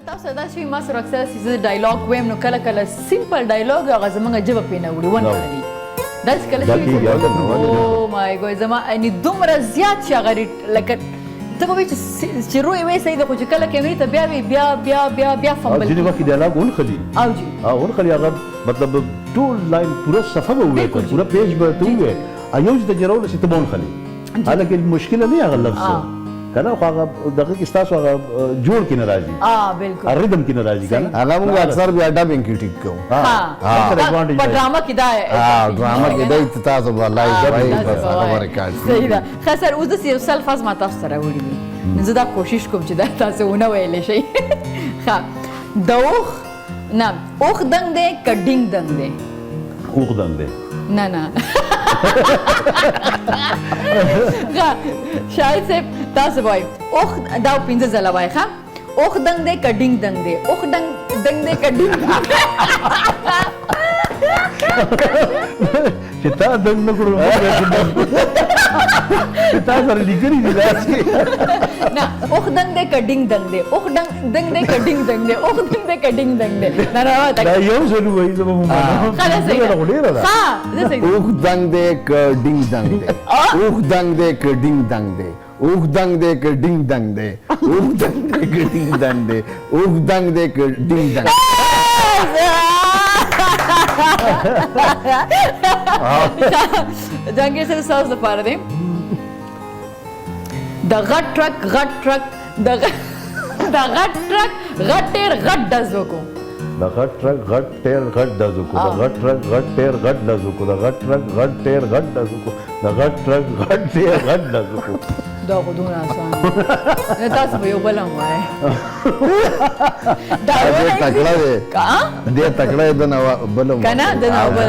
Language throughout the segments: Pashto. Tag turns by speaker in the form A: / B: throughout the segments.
A: تاسو دا شی ما سره اکثر سیزه ډایلاګ ویم نو کله کله سیمپل ډایلاګ هغه زمونږ جبه پې نه وړي ونه خلي داسې کله شي او مای ګوډ زما اني دومره زیات چې هغه لکه ته به وایې چې روی وایي صحیح ده خو چې کله کیمرې ته بیا وي بیا فمبل
B: ځینې وخت ډایلاګ ونخلي
A: او جی
B: ونخلي هغه مطلب ټول لاین پوره صفحه به ووایې پوره پیج به ته ووایې یو چې ته جوړولی شي ته به ونخلي حالکه مشکله نه هغه لفظ کنه خو هغه دغه کې ستاسو هغه جوړ کې نه راځي
A: بالکل
B: ریدم کې نه راځي کنه
C: هغه موږ اکثر بیا ډبینګ کې ټیک کوو
A: په ډراما کې دا
C: ډراما کې دا تاسو به لایو وایي بس خبره کوي
A: صحیح ده ښه سر اوس داسې یو سل فاز ما تاسو سره وړي دي زه دا کوشش کوم چې دا تاسو ونه ویلی شئ ښه د اوښ نه اوښ دنګ دی که ډینګ دنګ دی
B: اوښ دنګ دی
A: نه شاهد صاحب تاسو وایي اوښ دا پنځه ځله وایي ښه اوښ دنګ دی که ډینګ دنګ دی اوښ دنګ دی که ډینګ
B: چې تا دنګ نه کړو تا سره لیکلي دي لاس کې
A: نه اوښ دنګ دی که ډینګ دنګ دی اوښ دنګ دی که ډینګ دنګ دی اوښ دنګ دی که ډینګ دنګ دی
B: دا یو ځل وایي زه به مو منم
A: ښه ده صحیح ده
B: ډېره ده
C: اوښ دنګ دی که ډینګ دنګ دی اوښ دنګ دی که ډینګ دنګ دی اوښ دنګ دی که ډینګ دنګ دی اوښ دنګ دی که ډینګ دنګ دی اوښ دنګ دی که ډینګ دنګ
A: جهانګیر صاحب ستاسو لپاره دی د غټ ټرک د غټ ټرک غټ ټیر غټ ډز وکړو
B: د غټ ټرک غټ ټیر غټ ډز وکړو د غټ ټرک غټ ټیر غټ ډز وکړو د غټ ټرک غټ ټیر غټ ډز وکړو د غټ ټرک غټ ټیر غټ ډز وکړو
A: دا خو دومره اسان نه تاسو به یو بل هم وایئ دا
C: تکړه دی دې تکړه دی نه بل هم
A: که نه د نه بل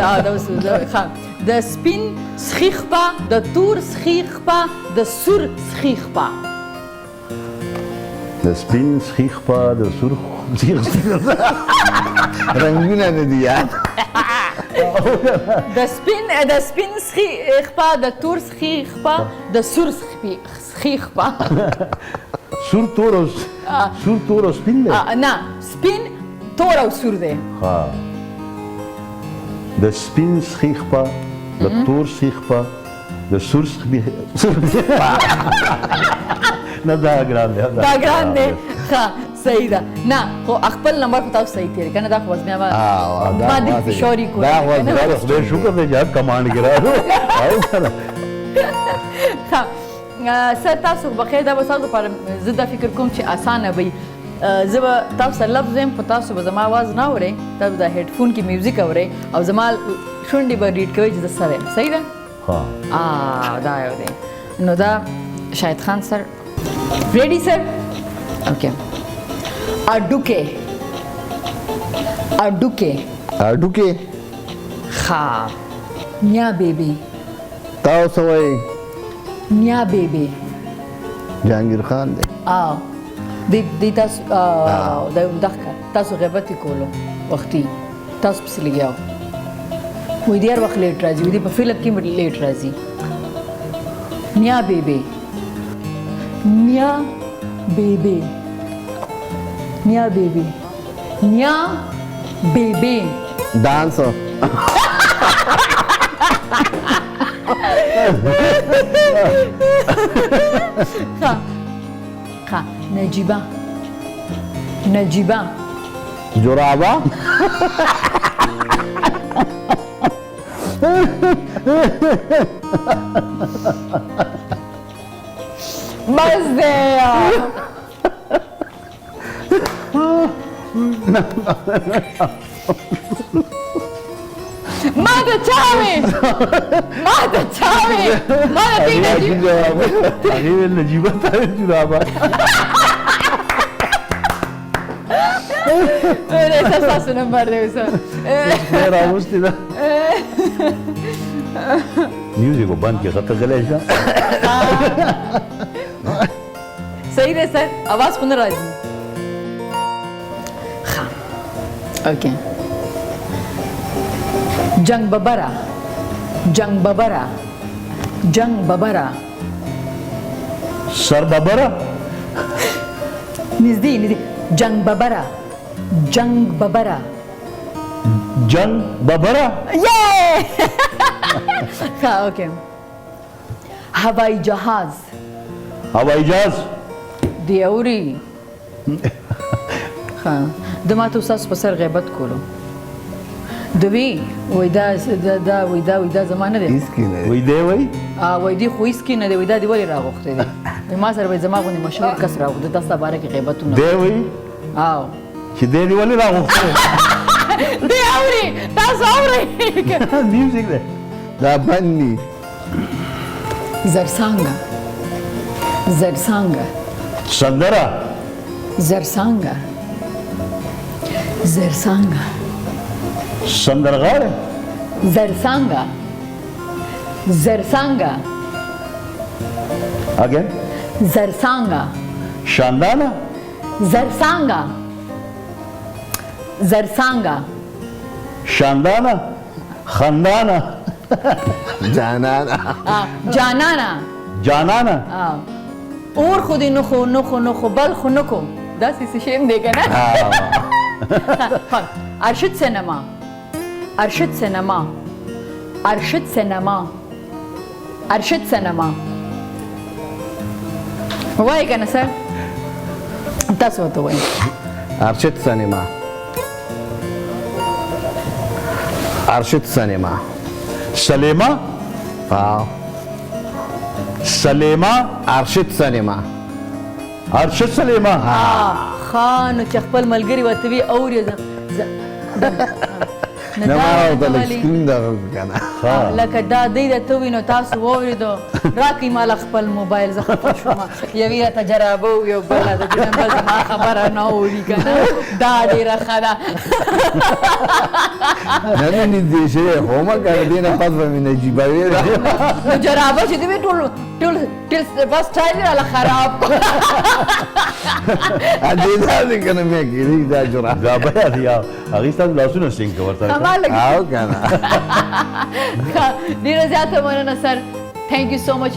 A: د سپین سخیخ په د تور سخیخ په د سور سخیخ په
B: د سپین سخیخ په د سور
C: رنګونه نه دي یاد
A: د سپین سخیخ په د تور سخیخ په د سور سخیخ په
B: سور تور او سپین دی
A: نه سپین تور او سور دی
B: ها د سپین سخیخ په د تور سخیخ په د سور سخیخ نه دا ګران دی
A: ښه صحیح ده نه خو خپل نمبر په تاسو صحیح تېر کنه دا خو بیا ما د فشاري کوم
B: خدای شکر دی چې کمانډ کې راغلو
A: ښه سر تاسو بخیر دا به تاسو لپاره زه دا فکر کوم چې اسانه وي زه به تاسو سره لفظ وایم خو تاسو به زما اواز نه اورئ تاسو د هیډفون کې میوزیک اورئ او زما شونډې به ریډ کوئ چې زه څه وایم صحیح ده دا یو دی نو دا شاهد خان سر ریډي سر اوکې
C: اډوکې
A: ښه نیا بیبي
C: تاسو وایي
A: نیا بیبي
C: جهانګیر خان دی
A: دی تاسو تاسو غیبت یې کولو وختي تاسو پسې لګیا وایي دی هر وخت لیټ راځي وایي دی په فلم کې لیټ راځي نیا بیبي
C: ډانس
A: ښه نجیبه
C: جرابه
A: بس دی ما ته چاوي ما ته
B: هغې نجیبه ته جرابه
A: تاسو نمبر دی اوس
B: راوستې ده میوزیک و بند کې خطر غلی شه
A: صحیح دی سر आवाज خو نه راځي ښه اوکې جنگ ببره
B: سر ببره
A: نږدې جنگ ببره جنگ ببره
B: جنگ ببره
A: یه ها اوکې هوایی جهاز
B: هوایی جهاز
A: دی اوري ها د ما ته تاسو په سر غیبت کولو دوی وای دا زمانه دی
C: هیڅ کې نه
B: وای دی وای
A: وای دی خو هیڅ کې نه دی وای دا دی ولې راغوښته دی ما سره به زما غونې مشهور کس راغوښته د تاسو باره کې غیبتونه
B: دی وای
A: او
B: چې دی ولې راغوښته
A: دی اوري تاسو اوري
B: میوزیک دی
C: دا باندې
A: زرسانګه زرسانګه
B: سندره
A: زرسانګه زرسانګه
B: سندرغاړی
A: زرسانګه زرسانګه
B: اگین
A: زرسانګه
B: شاندانه
A: زرسانګه زرسانګه
B: شاندانه خندانه
C: جانانا
A: جانانا
B: جانانه
A: اور خودی نخو بل خو نکو داسې څه شی هم دی که نه ارشد سینما ارشد سینما ارشد سینما ارشد سینما وایي که نه سر تاسو ورته وایي
C: ارشد سینما ارشد سینما
B: سلیما سلیما
C: ارشد سینما
B: ارشد سلیما
A: خان چې خپل ملګری ورته وي اوري
C: نه ما ورته لږ سکرین دغه کنه
A: لکه دا دی درته وي نو تاسو واورېدو راکړئ ماله خپل موبایل زه خفه شومه یوې راته جرابه وي او بله د دې نه بل زما خبره نه اوري که نه دا ډېره ښه ده
C: نه مې نږدې شوی خو مه کنه دې نه پس به مې نجیبوي
A: نو جرابه چې دی وي ټول بس سټایل یې راله خراب
C: دې دا دی کنه مې کېدی دا جرا
B: دا بیا دی هغې ستاسو لاسونه سینګ که ورته
C: او کنه
A: ډېره زیاته مننه سر تھینک یو سو مچ